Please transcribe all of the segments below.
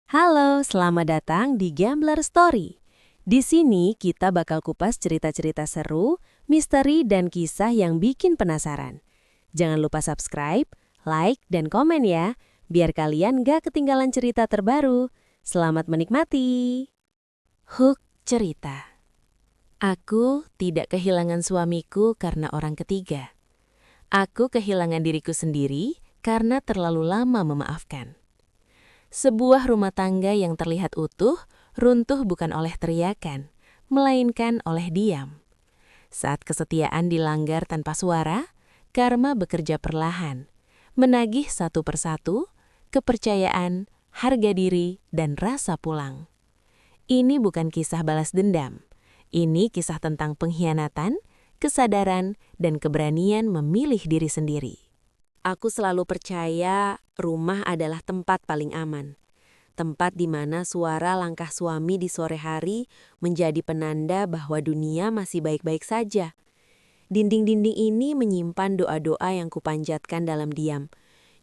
Halo, selamat datang di Gambler Story. Di sini kita bakal kupas cerita-cerita seru, misteri, dan kisah yang bikin penasaran. Jangan lupa subscribe, like, dan komen ya, biar kalian gak ketinggalan cerita terbaru. Selamat menikmati. Hook cerita. Aku tidak kehilangan suamiku karena orang ketiga. Aku kehilangan diriku sendiri karena terlalu lama memaafkan. Sebuah rumah tangga yang terlihat utuh, runtuh bukan oleh teriakan, melainkan oleh diam. Saat kesetiaan dilanggar tanpa suara, karma bekerja perlahan, menagih satu persatu, kepercayaan, harga diri, dan rasa pulang. Ini bukan kisah balas dendam. Ini kisah tentang pengkhianatan, kesadaran, dan keberanian memilih diri sendiri. Aku selalu percaya rumah adalah tempat paling aman. Tempat di mana suara langkah suami di sore hari menjadi penanda bahwa dunia masih baik-baik saja. Dinding-dinding ini menyimpan doa-doa yang kupanjatkan dalam diam.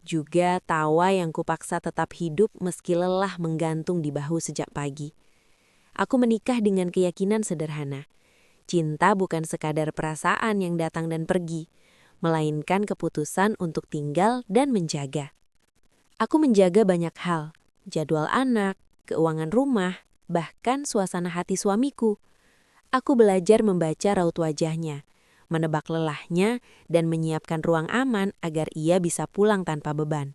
Juga tawa yang kupaksa tetap hidup meski lelah menggantung di bahu sejak pagi. Aku menikah dengan keyakinan sederhana. Cinta bukan sekadar perasaan yang datang dan pergi, melainkan keputusan untuk tinggal dan menjaga. Aku menjaga banyak hal, jadwal anak, keuangan rumah, bahkan suasana hati suamiku. Aku belajar membaca raut wajahnya, menebak lelahnya, dan menyiapkan ruang aman agar ia bisa pulang tanpa beban.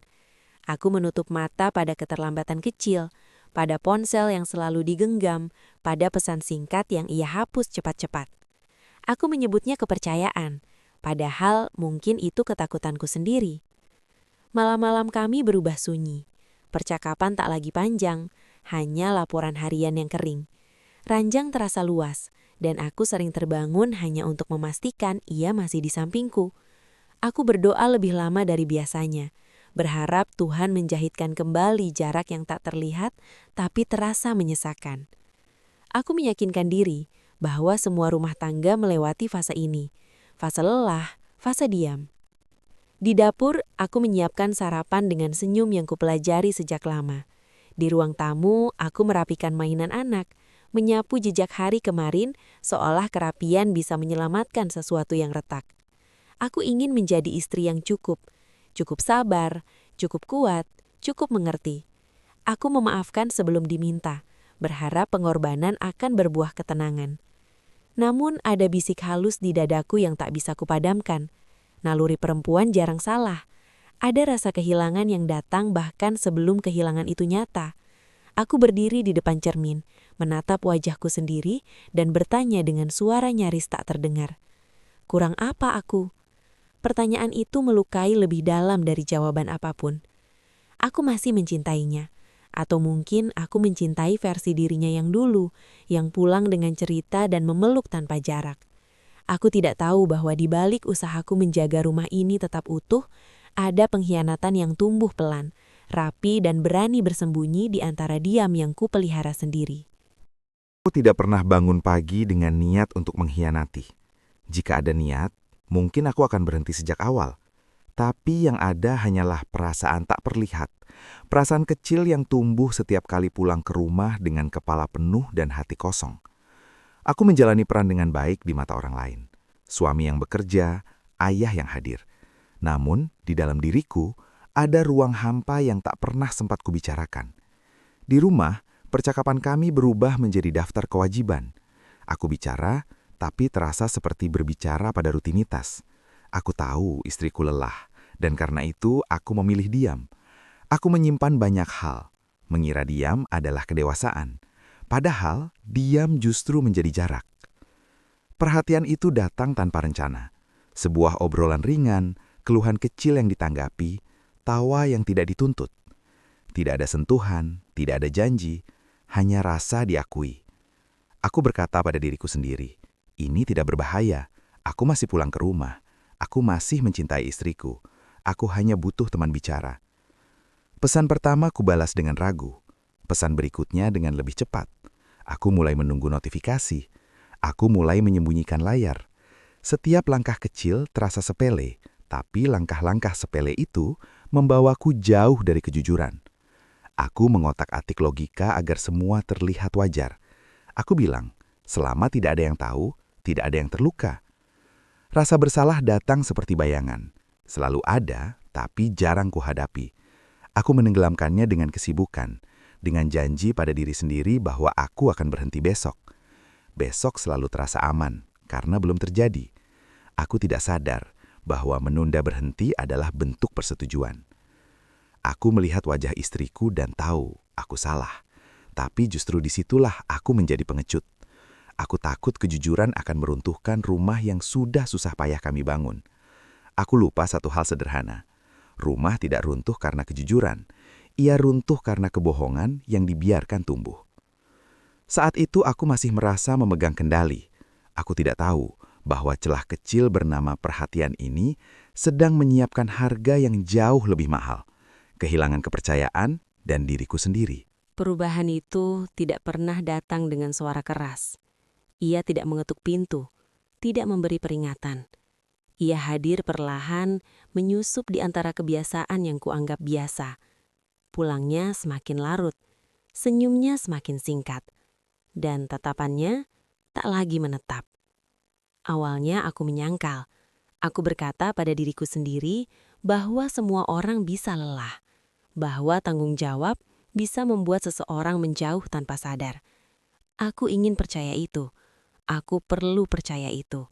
Aku menutup mata pada keterlambatan kecil, pada ponsel yang selalu digenggam, pada pesan singkat yang ia hapus cepat-cepat. Aku menyebutnya kepercayaan, padahal mungkin itu ketakutanku sendiri. Malam-malam kami berubah sunyi. Percakapan tak lagi panjang, hanya laporan harian yang kering. Ranjang terasa luas, dan aku sering terbangun hanya untuk memastikan ia masih di sampingku. Aku berdoa lebih lama dari biasanya, berharap Tuhan menjahitkan kembali jarak yang tak terlihat tapi terasa menyesakan. Aku meyakinkan diri bahwa semua rumah tangga melewati fase ini, fase lelah, fase diam. Di dapur, aku menyiapkan sarapan dengan senyum yang kupelajari sejak lama. Di ruang tamu, aku merapikan mainan anak, menyapu jejak hari kemarin seolah kerapian bisa menyelamatkan sesuatu yang retak. Aku ingin menjadi istri yang cukup sabar, cukup kuat, cukup mengerti. Aku memaafkan sebelum diminta, berharap pengorbanan akan berbuah ketenangan. Namun ada bisik halus di dadaku yang tak bisa kupadamkan. Naluri perempuan jarang salah. Ada rasa kehilangan yang datang bahkan sebelum kehilangan itu nyata. Aku berdiri di depan cermin, menatap wajahku sendiri dan bertanya dengan suara nyaris tak terdengar. Kurang apa aku? Pertanyaan itu melukai lebih dalam dari jawaban apapun. Aku masih mencintainya. Atau mungkin aku mencintai versi dirinya yang dulu, yang pulang dengan cerita dan memeluk tanpa jarak. Aku tidak tahu bahwa di balik usahaku menjaga rumah ini tetap utuh, ada pengkhianatan yang tumbuh pelan, rapi dan berani bersembunyi di antara diam yang kupelihara sendiri. Aku tidak pernah bangun pagi dengan niat untuk mengkhianati. Jika ada niat, mungkin aku akan berhenti sejak awal. Tapi yang ada hanyalah perasaan tak terlihat. Perasaan kecil yang tumbuh setiap kali pulang ke rumah dengan kepala penuh dan hati kosong. Aku menjalani peran dengan baik di mata orang lain. Suami yang bekerja, ayah yang hadir. Namun, di dalam diriku, ada ruang hampa yang tak pernah sempat kubicarakan. Di rumah, percakapan kami berubah menjadi daftar kewajiban. Aku bicara, tapi terasa seperti berbicara pada rutinitas. Aku tahu istriku lelah, dan karena itu aku memilih diam. Aku menyimpan banyak hal. Mengira diam adalah kedewasaan. Padahal, diam justru menjadi jarak. Perhatian itu datang tanpa rencana. Sebuah obrolan ringan, keluhan kecil yang ditanggapi, tawa yang tidak dituntut. Tidak ada sentuhan, tidak ada janji, hanya rasa diakui. Aku berkata pada diriku sendiri, ini tidak berbahaya. Aku masih pulang ke rumah. Aku masih mencintai istriku. Aku hanya butuh teman bicara. Pesan pertama kubalas dengan ragu. Pesan berikutnya dengan lebih cepat. Aku mulai menunggu notifikasi. Aku mulai menyembunyikan layar. Setiap langkah kecil terasa sepele, tapi langkah-langkah sepele itu membawaku jauh dari kejujuran. Aku mengotak-atik logika agar semua terlihat wajar. Aku bilang, selama tidak ada yang tahu, tidak ada yang terluka. Rasa bersalah datang seperti bayangan. Selalu ada, tapi jarang kuhadapi. Aku menenggelamkannya dengan kesibukan, dengan janji pada diri sendiri bahwa aku akan berhenti besok. Besok selalu terasa aman, karena belum terjadi. Aku tidak sadar bahwa menunda berhenti adalah bentuk persetujuan. Aku melihat wajah istriku dan tahu aku salah. Tapi justru disitulah aku menjadi pengecut. Aku takut kejujuran akan meruntuhkan rumah yang sudah susah payah kami bangun. Aku lupa satu hal sederhana. Rumah tidak runtuh karena kejujuran. Ia runtuh karena kebohongan yang dibiarkan tumbuh. Saat itu aku masih merasa memegang kendali. Aku tidak tahu bahwa celah kecil bernama perhatian ini sedang menyiapkan harga yang jauh lebih mahal. Kehilangan kepercayaan dan diriku sendiri. Perubahan itu tidak pernah datang dengan suara keras. Ia tidak mengetuk pintu, tidak memberi peringatan. Ia hadir perlahan, menyusup di antara kebiasaan yang kuanggap biasa. Pulangnya semakin larut, senyumnya semakin singkat, dan tatapannya tak lagi menetap. Awalnya aku menyangkal. Aku berkata pada diriku sendiri bahwa semua orang bisa lelah, bahwa tanggung jawab bisa membuat seseorang menjauh tanpa sadar. Aku ingin percaya itu. Aku perlu percaya itu.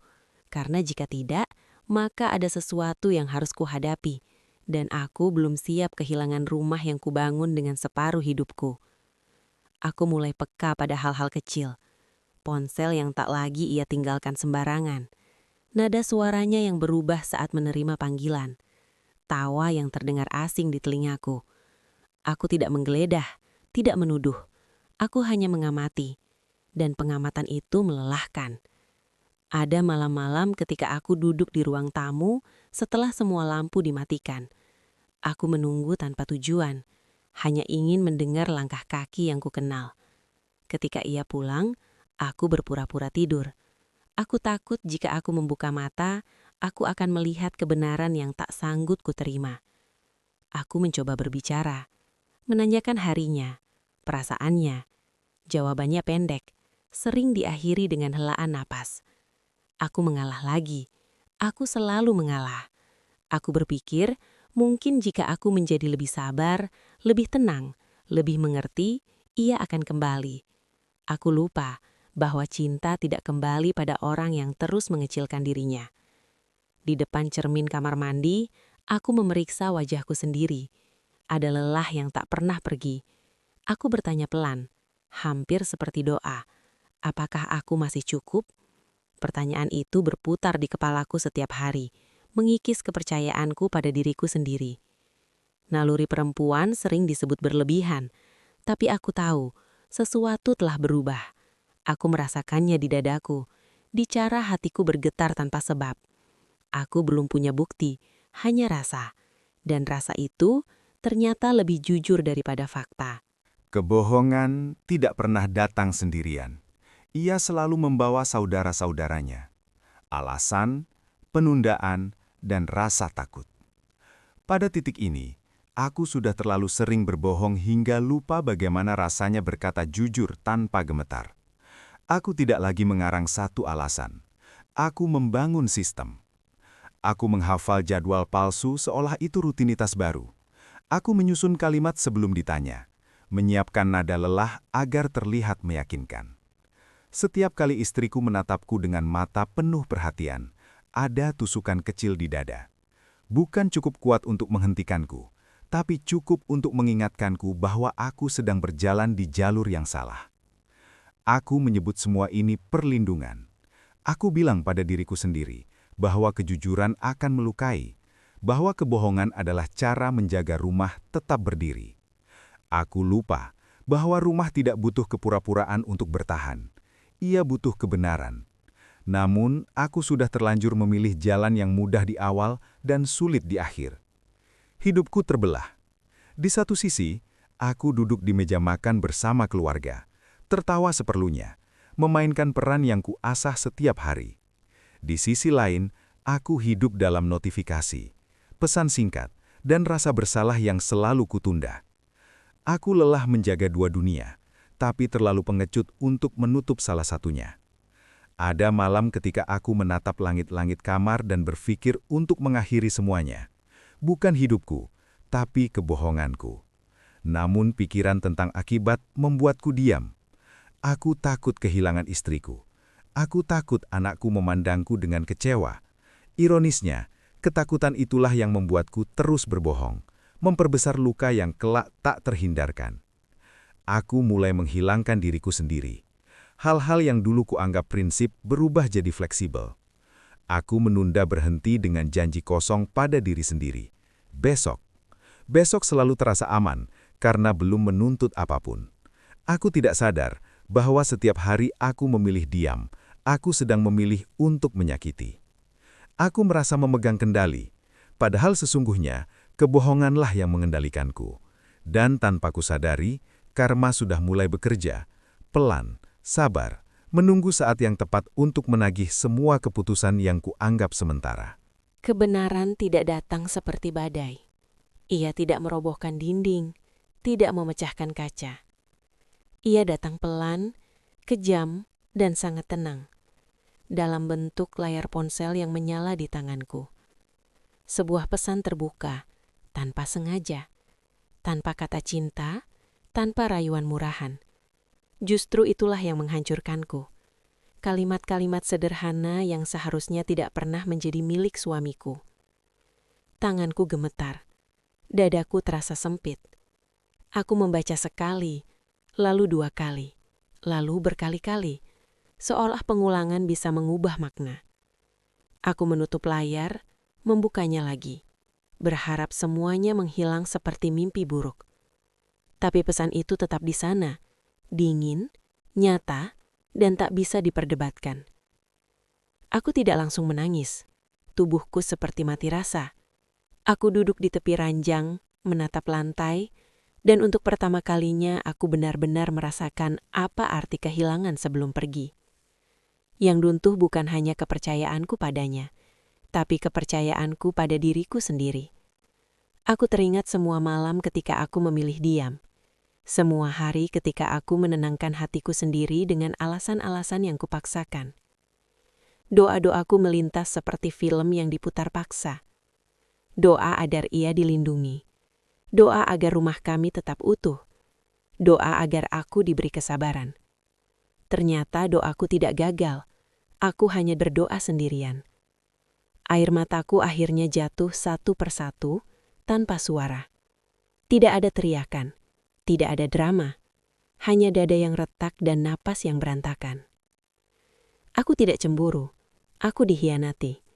Karena jika tidak, maka ada sesuatu yang harus kuhadapi. Dan aku belum siap kehilangan rumah yang kubangun dengan separuh hidupku. Aku mulai peka pada hal-hal kecil. Ponsel yang tak lagi ia tinggalkan sembarangan. Nada suaranya yang berubah saat menerima panggilan. Tawa yang terdengar asing di telingaku. Aku tidak menggeledah, tidak menuduh. Aku hanya mengamati. Dan pengamatan itu melelahkan. Ada malam-malam ketika aku duduk di ruang tamu setelah semua lampu dimatikan. Aku menunggu tanpa tujuan, hanya ingin mendengar langkah kaki yang kukenal. Ketika ia pulang, aku berpura-pura tidur. Aku takut jika aku membuka mata, aku akan melihat kebenaran yang tak sanggup kuterima. Aku mencoba berbicara, menanyakan harinya, perasaannya. Jawabannya pendek, sering diakhiri dengan helaan napas. Aku mengalah lagi. Aku selalu mengalah. Aku berpikir, mungkin jika aku menjadi lebih sabar, lebih tenang, lebih mengerti, ia akan kembali. Aku lupa bahwa cinta tidak kembali pada orang yang terus mengecilkan dirinya. Di depan cermin kamar mandi, aku memeriksa wajahku sendiri. Ada lelah yang tak pernah pergi. Aku bertanya pelan, hampir seperti doa. Apakah aku masih cukup? Pertanyaan itu berputar di kepalaku setiap hari, mengikis kepercayaanku pada diriku sendiri. Naluri perempuan sering disebut berlebihan, tapi aku tahu sesuatu telah berubah. Aku merasakannya di dadaku, di cara hatiku bergetar tanpa sebab. Aku belum punya bukti, hanya rasa. Dan rasa itu ternyata lebih jujur daripada fakta. Kebohongan tidak pernah datang sendirian. Ia selalu membawa saudara-saudaranya. Alasan, penundaan, dan rasa takut. Pada titik ini, aku sudah terlalu sering berbohong hingga lupa bagaimana rasanya berkata jujur tanpa gemetar. Aku tidak lagi mengarang satu alasan. Aku membangun sistem. Aku menghafal jadwal palsu seolah itu rutinitas baru. Aku menyusun kalimat sebelum ditanya, menyiapkan nada lelah agar terlihat meyakinkan. Setiap kali istriku menatapku dengan mata penuh perhatian, ada tusukan kecil di dada. Bukan cukup kuat untuk menghentikanku, tapi cukup untuk mengingatkanku bahwa aku sedang berjalan di jalur yang salah. Aku menyebut semua ini perlindungan. Aku bilang pada diriku sendiri bahwa kejujuran akan melukai, bahwa kebohongan adalah cara menjaga rumah tetap berdiri. Aku lupa bahwa rumah tidak butuh kepura-puraan untuk bertahan. Ia butuh kebenaran. Namun, aku sudah terlanjur memilih jalan yang mudah di awal dan sulit di akhir. Hidupku terbelah. Di satu sisi, aku duduk di meja makan bersama keluarga, tertawa seperlunya, memainkan peran yang kuasah setiap hari. Di sisi lain, aku hidup dalam notifikasi, pesan singkat, dan rasa bersalah yang selalu kutunda. Aku lelah menjaga dua dunia, tapi terlalu pengecut untuk menutup salah satunya. Ada malam ketika aku menatap langit-langit kamar dan berpikir untuk mengakhiri semuanya. Bukan hidupku, tapi kebohonganku. Namun pikiran tentang akibat membuatku diam. Aku takut kehilangan istriku. Aku takut anakku memandangku dengan kecewa. Ironisnya, ketakutan itulah yang membuatku terus berbohong, memperbesar luka yang kelak tak terhindarkan. Aku mulai menghilangkan diriku sendiri. Hal-hal yang dulu kuanggap prinsip berubah jadi fleksibel. Aku menunda berhenti dengan janji kosong pada diri sendiri. Besok selalu terasa aman karena belum menuntut apapun. Aku tidak sadar bahwa setiap hari aku memilih diam, aku sedang memilih untuk menyakiti. Aku merasa memegang kendali, padahal sesungguhnya kebohonganlah yang mengendalikanku. Dan tanpa kusadari, karma sudah mulai bekerja, pelan, sabar, menunggu saat yang tepat untuk menagih semua keputusan yang kuanggap sementara. Kebenaran tidak datang seperti badai. Ia tidak merobohkan dinding, tidak memecahkan kaca. Ia datang pelan, kejam, dan sangat tenang, dalam bentuk layar ponsel yang menyala di tanganku. Sebuah pesan terbuka, tanpa sengaja, tanpa kata cinta, tanpa rayuan murahan. Justru itulah yang menghancurkanku. Kalimat-kalimat sederhana yang seharusnya tidak pernah menjadi milik suamiku. Tanganku gemetar, dadaku terasa sempit. Aku membaca sekali, lalu 2 kali, lalu berkali-kali, seolah pengulangan bisa mengubah makna. Aku menutup layar, membukanya lagi, berharap semuanya menghilang seperti mimpi buruk. Tapi pesan itu tetap di sana, dingin, nyata, dan tak bisa diperdebatkan. Aku tidak langsung menangis. Tubuhku seperti mati rasa. Aku duduk di tepi ranjang, menatap lantai, dan untuk pertama kalinya aku benar-benar merasakan apa arti kehilangan sebelum pergi. Yang runtuh bukan hanya kepercayaanku padanya, tapi kepercayaanku pada diriku sendiri. Aku teringat semua malam ketika aku memilih diam. Semua hari ketika aku menenangkan hatiku sendiri dengan alasan-alasan yang kupaksakan. Doa-doaku melintas seperti film yang diputar paksa. Doa agar ia dilindungi. Doa agar rumah kami tetap utuh. Doa agar aku diberi kesabaran. Ternyata doaku tidak gagal. Aku hanya berdoa sendirian. Air mataku akhirnya jatuh satu persatu tanpa suara. Tidak ada teriakan. Tidak ada drama, hanya dada yang retak dan napas yang berantakan. Aku tidak cemburu, aku dikhianati.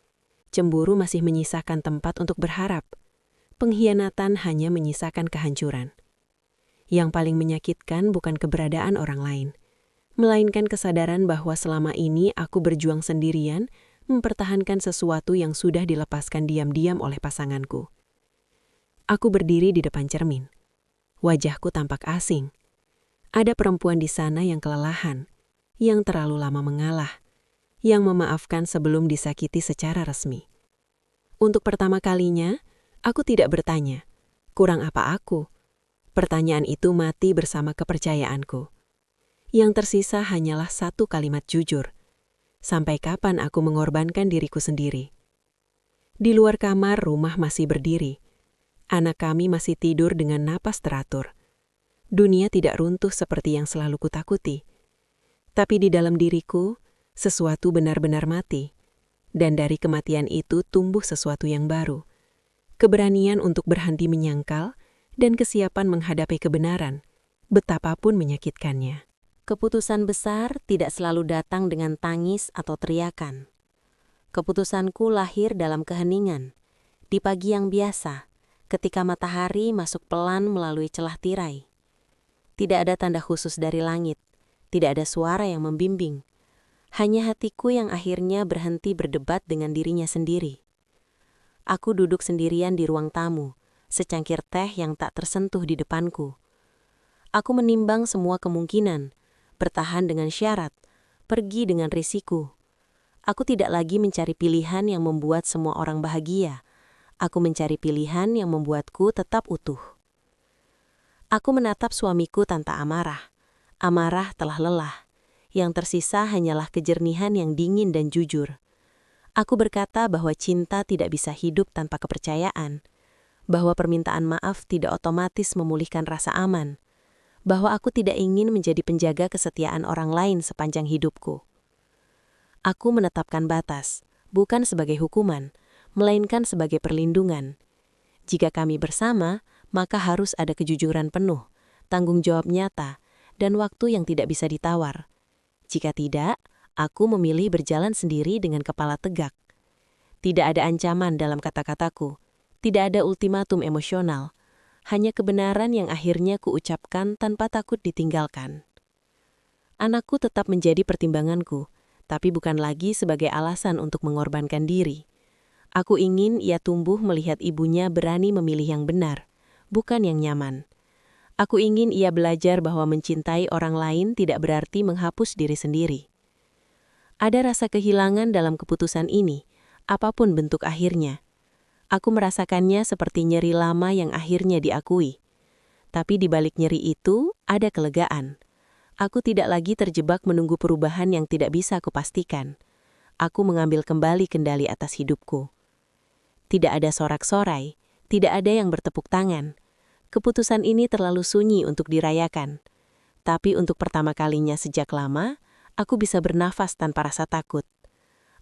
Cemburu masih menyisakan tempat untuk berharap. Pengkhianatan hanya menyisakan kehancuran. Yang paling menyakitkan bukan keberadaan orang lain, melainkan kesadaran bahwa selama ini aku berjuang sendirian mempertahankan sesuatu yang sudah dilepaskan diam-diam oleh pasanganku. Aku berdiri di depan cermin. Wajahku tampak asing. Ada perempuan di sana yang kelelahan, yang terlalu lama mengalah, yang memaafkan sebelum disakiti secara resmi. Untuk pertama kalinya, aku tidak bertanya, kurang apa aku? Pertanyaan itu mati bersama kepercayaanku. Yang tersisa hanyalah satu kalimat jujur. Sampai kapan aku mengorbankan diriku sendiri? Di luar kamar, rumah masih berdiri. Anak kami masih tidur dengan napas teratur. Dunia tidak runtuh seperti yang selalu kutakuti. Tapi di dalam diriku, sesuatu benar-benar mati. Dan dari kematian itu tumbuh sesuatu yang baru. Keberanian untuk berhenti menyangkal dan kesiapan menghadapi kebenaran, betapapun menyakitkannya. Keputusan besar tidak selalu datang dengan tangis atau teriakan. Keputusanku lahir dalam keheningan, di pagi yang biasa, ketika matahari masuk pelan melalui celah tirai. Tidak ada tanda khusus dari langit, tidak ada suara yang membimbing. Hanya hatiku yang akhirnya berhenti berdebat dengan dirinya sendiri. Aku duduk sendirian di ruang tamu, secangkir teh yang tak tersentuh di depanku. Aku menimbang semua kemungkinan, bertahan dengan syarat, pergi dengan risiko. Aku tidak lagi mencari pilihan yang membuat semua orang bahagia. Aku mencari pilihan yang membuatku tetap utuh. Aku menatap suamiku tanpa amarah. Amarah telah lelah. Yang tersisa hanyalah kejernihan yang dingin dan jujur. Aku berkata bahwa cinta tidak bisa hidup tanpa kepercayaan, bahwa permintaan maaf tidak otomatis memulihkan rasa aman, bahwa aku tidak ingin menjadi penjaga kesetiaan orang lain sepanjang hidupku. Aku menetapkan batas, bukan sebagai hukuman, melainkan sebagai perlindungan. Jika kami bersama, maka harus ada kejujuran penuh, tanggung jawab nyata, dan waktu yang tidak bisa ditawar. Jika tidak, aku memilih berjalan sendiri dengan kepala tegak. Tidak ada ancaman dalam kata-kataku, tidak ada ultimatum emosional, hanya kebenaran yang akhirnya kuucapkan tanpa takut ditinggalkan. Anakku tetap menjadi pertimbanganku, tapi bukan lagi sebagai alasan untuk mengorbankan diri. Aku ingin ia tumbuh melihat ibunya berani memilih yang benar, bukan yang nyaman. Aku ingin ia belajar bahwa mencintai orang lain tidak berarti menghapus diri sendiri. Ada rasa kehilangan dalam keputusan ini, apapun bentuk akhirnya. Aku merasakannya seperti nyeri lama yang akhirnya diakui. Tapi di balik nyeri itu, ada kelegaan. Aku tidak lagi terjebak menunggu perubahan yang tidak bisa kupastikan. Aku mengambil kembali kendali atas hidupku. Tidak ada sorak-sorai, tidak ada yang bertepuk tangan. Keputusan ini terlalu sunyi untuk dirayakan. Tapi untuk pertama kalinya sejak lama, aku bisa bernafas tanpa rasa takut.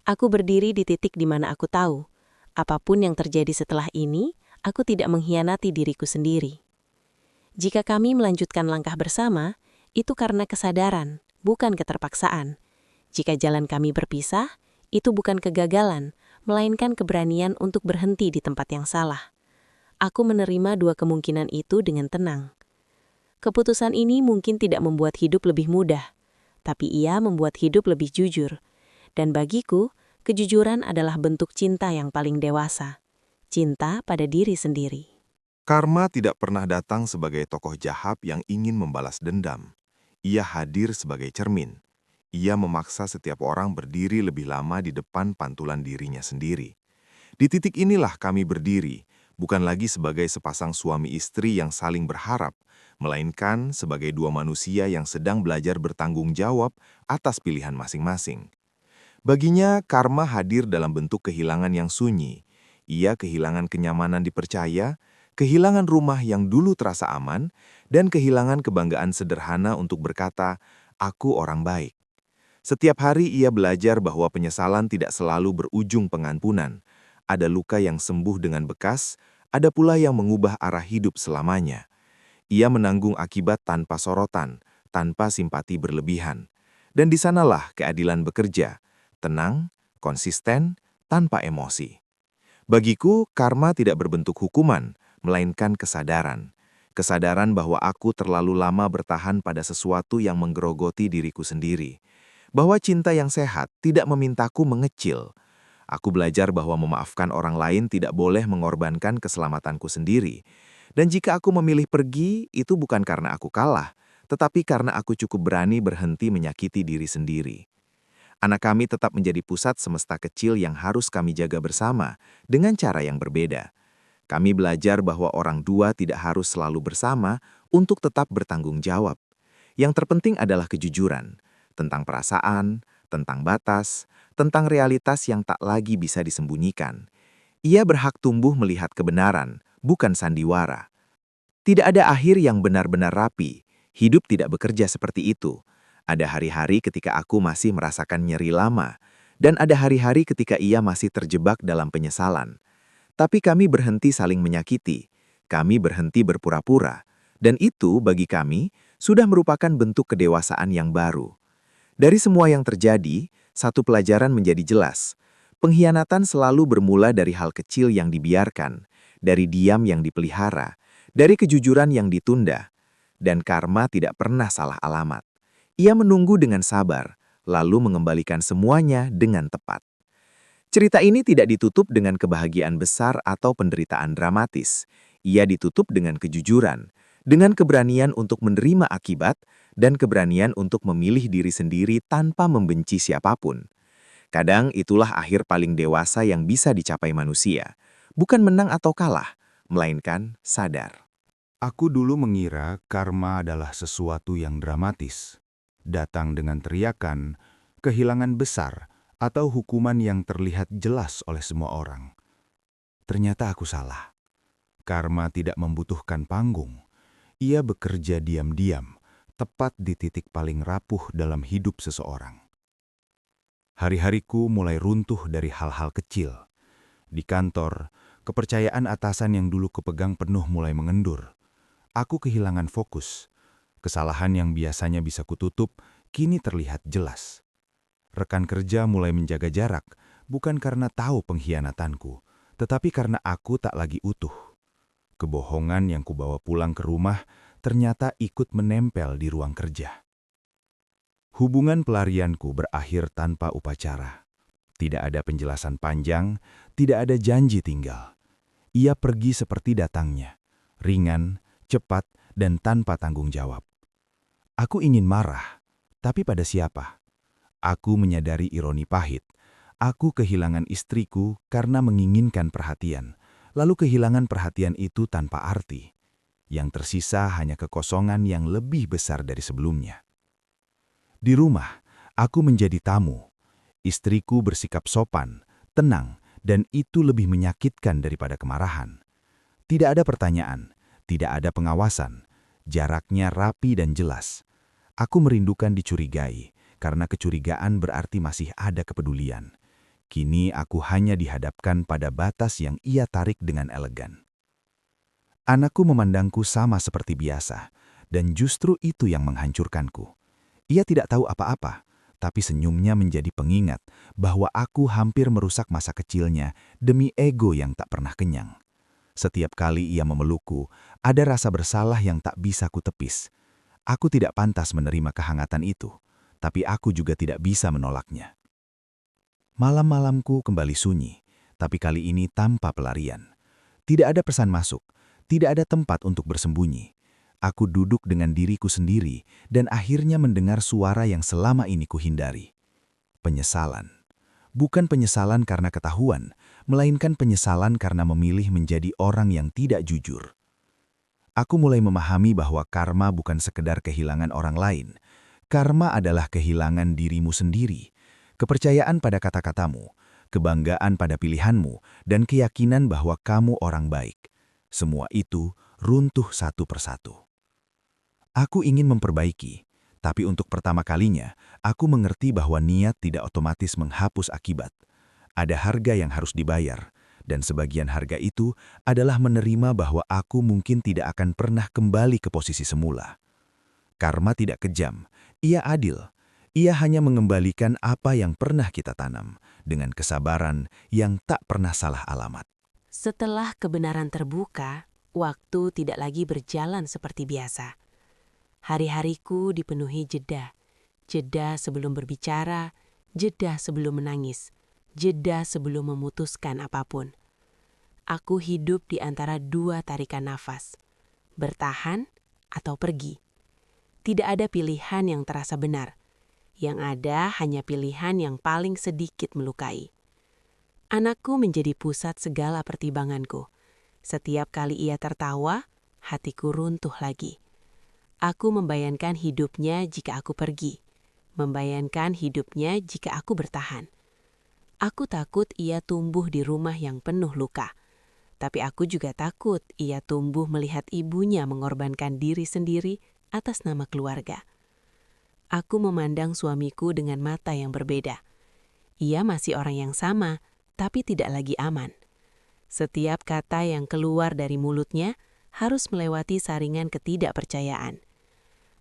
Aku berdiri di titik di mana aku tahu, apapun yang terjadi setelah ini, aku tidak mengkhianati diriku sendiri. Jika kami melanjutkan langkah bersama, itu karena kesadaran, bukan keterpaksaan. Jika jalan kami berpisah, itu bukan kegagalan, melainkan keberanian untuk berhenti di tempat yang salah. Aku menerima dua kemungkinan itu dengan tenang. Keputusan ini mungkin tidak membuat hidup lebih mudah, tapi ia membuat hidup lebih jujur. Dan bagiku, kejujuran adalah bentuk cinta yang paling dewasa. Cinta pada diri sendiri. Karma tidak pernah datang sebagai tokoh jahat yang ingin membalas dendam. Ia hadir sebagai cermin. Ia memaksa setiap orang berdiri lebih lama di depan pantulan dirinya sendiri. Di titik inilah kami berdiri, bukan lagi sebagai sepasang suami istri yang saling berharap, melainkan sebagai dua manusia yang sedang belajar bertanggung jawab atas pilihan masing-masing. Baginya, karma hadir dalam bentuk kehilangan yang sunyi. Ia kehilangan kenyamanan dipercaya, kehilangan rumah yang dulu terasa aman, dan kehilangan kebanggaan sederhana untuk berkata, "Aku orang baik." Setiap hari ia belajar bahwa penyesalan tidak selalu berujung pengampunan. Ada luka yang sembuh dengan bekas, ada pula yang mengubah arah hidup selamanya. Ia menanggung akibat tanpa sorotan, tanpa simpati berlebihan. Dan di sanalah keadilan bekerja, tenang, konsisten, tanpa emosi. Bagiku, karma tidak berbentuk hukuman, melainkan kesadaran. Kesadaran bahwa aku terlalu lama bertahan pada sesuatu yang menggerogoti diriku sendiri. Bahwa cinta yang sehat tidak memintaku mengecil. Aku belajar bahwa memaafkan orang lain tidak boleh mengorbankan keselamatanku sendiri. Dan jika aku memilih pergi, itu bukan karena aku kalah, tetapi karena aku cukup berani berhenti menyakiti diri sendiri. Anak kami tetap menjadi pusat semesta kecil yang harus kami jaga bersama, dengan cara yang berbeda. Kami belajar bahwa orang dua tidak harus selalu bersama untuk tetap bertanggung jawab. Yang terpenting adalah kejujuran, tentang perasaan, tentang batas, tentang realitas yang tak lagi bisa disembunyikan. Ia berhak tumbuh melihat kebenaran, bukan sandiwara. Tidak ada akhir yang benar-benar rapi, hidup tidak bekerja seperti itu. Ada hari-hari ketika aku masih merasakan nyeri lama, dan ada hari-hari ketika ia masih terjebak dalam penyesalan. Tapi kami berhenti saling menyakiti, kami berhenti berpura-pura, dan itu bagi kami sudah merupakan bentuk kedewasaan yang baru. Dari semua yang terjadi, satu pelajaran menjadi jelas. Pengkhianatan selalu bermula dari hal kecil yang dibiarkan, dari diam yang dipelihara, dari kejujuran yang ditunda, dan karma tidak pernah salah alamat. Ia menunggu dengan sabar, lalu mengembalikan semuanya dengan tepat. Cerita ini tidak ditutup dengan kebahagiaan besar atau penderitaan dramatis. Ia ditutup dengan kejujuran, dengan keberanian untuk menerima akibat, dan keberanian untuk memilih diri sendiri tanpa membenci siapapun. Kadang itulah akhir paling dewasa yang bisa dicapai manusia. Bukan menang atau kalah, melainkan sadar. Aku dulu mengira karma adalah sesuatu yang dramatis, datang dengan teriakan, kehilangan besar, atau hukuman yang terlihat jelas oleh semua orang. Ternyata aku salah. Karma tidak membutuhkan panggung. Ia bekerja diam-diam, tepat di titik paling rapuh dalam hidup seseorang. Hari-hariku mulai runtuh dari hal-hal kecil. Di kantor, kepercayaan atasan yang dulu kupegang penuh mulai mengendur. Aku kehilangan fokus. Kesalahan yang biasanya bisa kututup, kini terlihat jelas. Rekan kerja mulai menjaga jarak, bukan karena tahu pengkhianatanku, tetapi karena aku tak lagi utuh. Kebohongan yang kubawa pulang ke rumah ternyata ikut menempel di ruang kerja. Hubungan pelarianku berakhir tanpa upacara. Tidak ada penjelasan panjang, tidak ada janji tinggal. Ia pergi seperti datangnya, ringan, cepat, dan tanpa tanggung jawab. Aku ingin marah, tapi pada siapa? Aku menyadari ironi pahit. Aku kehilangan istriku karena menginginkan perhatian, lalu kehilangan perhatian itu tanpa arti. Yang tersisa hanya kekosongan yang lebih besar dari sebelumnya. Di rumah, aku menjadi tamu. Istriku bersikap sopan, tenang, dan itu lebih menyakitkan daripada kemarahan. Tidak ada pertanyaan, tidak ada pengawasan, jaraknya rapi dan jelas. Aku merindukan dicurigai, karena kecurigaan berarti masih ada kepedulian. Kini aku hanya dihadapkan pada batas yang ia tarik dengan elegan. Anakku memandangku sama seperti biasa, dan justru itu yang menghancurkanku. Ia tidak tahu apa-apa, tapi senyumnya menjadi pengingat bahwa aku hampir merusak masa kecilnya demi ego yang tak pernah kenyang. Setiap kali ia memelukku, ada rasa bersalah yang tak bisa kutepis. Aku tidak pantas menerima kehangatan itu, tapi aku juga tidak bisa menolaknya. Malam-malamku kembali sunyi, tapi kali ini tanpa pelarian. Tidak ada pesan masuk, tidak ada tempat untuk bersembunyi. Aku duduk dengan diriku sendiri dan akhirnya mendengar suara yang selama ini kuhindari. Penyesalan. Bukan penyesalan karena ketahuan, melainkan penyesalan karena memilih menjadi orang yang tidak jujur. Aku mulai memahami bahwa karma bukan sekedar kehilangan orang lain. Karma adalah kehilangan dirimu sendiri, kepercayaan pada kata-katamu, kebanggaan pada pilihanmu, dan keyakinan bahwa kamu orang baik. Semua itu runtuh satu persatu. Aku ingin memperbaiki. Tapi untuk pertama kalinya, aku mengerti bahwa niat tidak otomatis menghapus akibat. Ada harga yang harus dibayar, dan sebagian harga itu adalah menerima bahwa aku mungkin tidak akan pernah kembali ke posisi semula. Karma tidak kejam, ia adil. Ia hanya mengembalikan apa yang pernah kita tanam, dengan kesabaran yang tak pernah salah alamat. Setelah kebenaran terbuka, waktu tidak lagi berjalan seperti biasa. Hari-hariku dipenuhi jeda. Jeda sebelum berbicara, jeda sebelum menangis, jeda sebelum memutuskan apapun. Aku hidup di antara dua tarikan nafas, bertahan atau pergi. Tidak ada pilihan yang terasa benar. Yang ada hanya pilihan yang paling sedikit melukai. Anakku menjadi pusat segala pertimbanganku. Setiap kali ia tertawa, hatiku runtuh lagi. Aku membayangkan hidupnya jika aku pergi, membayangkan hidupnya jika aku bertahan. Aku takut ia tumbuh di rumah yang penuh luka, tapi aku juga takut ia tumbuh melihat ibunya mengorbankan diri sendiri atas nama keluarga. Aku memandang suamiku dengan mata yang berbeda. Ia masih orang yang sama, tapi tidak lagi aman. Setiap kata yang keluar dari mulutnya harus melewati saringan ketidakpercayaan.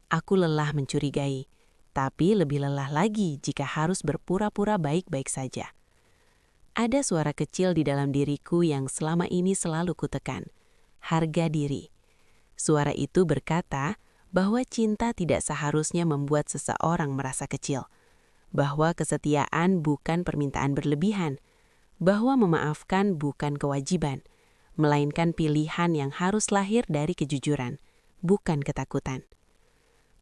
Aku lelah mencurigai, tapi lebih lelah lagi jika harus berpura-pura baik-baik saja. Ada suara kecil di dalam diriku yang selama ini selalu kutekan, harga diri. Suara itu berkata bahwa cinta tidak seharusnya membuat seseorang merasa kecil, bahwa kesetiaan bukan permintaan berlebihan, bahwa memaafkan bukan kewajiban, melainkan pilihan yang harus lahir dari kejujuran, bukan ketakutan.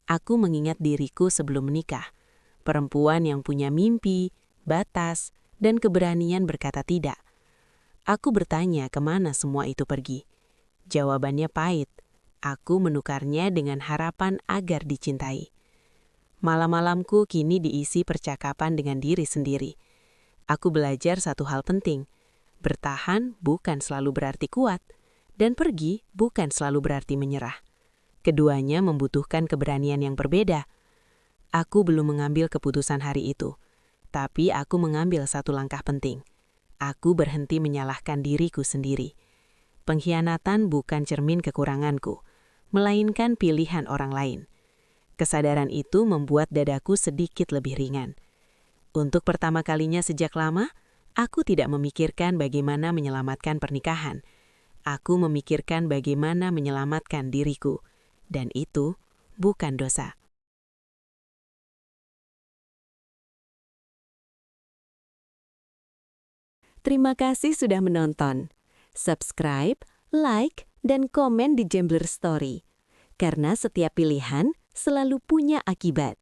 Aku mengingat diriku sebelum menikah, perempuan yang punya mimpi, batas, dan keberanian berkata tidak. Aku bertanya kemana semua itu pergi. Jawabannya pahit. Aku menukarnya dengan harapan agar dicintai. Malam-malamku kini diisi percakapan dengan diri sendiri. Aku belajar satu hal penting. Bertahan bukan selalu berarti kuat, dan pergi bukan selalu berarti menyerah. Keduanya membutuhkan keberanian yang berbeda. Aku belum mengambil keputusan hari itu, tapi aku mengambil satu langkah penting. Aku berhenti menyalahkan diriku sendiri. Pengkhianatan bukan cermin kekuranganku, melainkan pilihan orang lain. Kesadaran itu membuat dadaku sedikit lebih ringan. Untuk pertama kalinya sejak lama, aku tidak memikirkan bagaimana menyelamatkan pernikahan. Aku memikirkan bagaimana menyelamatkan diriku, dan itu bukan dosa. Terima kasih sudah menonton. Subscribe, like, dan komen di Gambler Story. Karena setiap pilihan selalu punya akibat.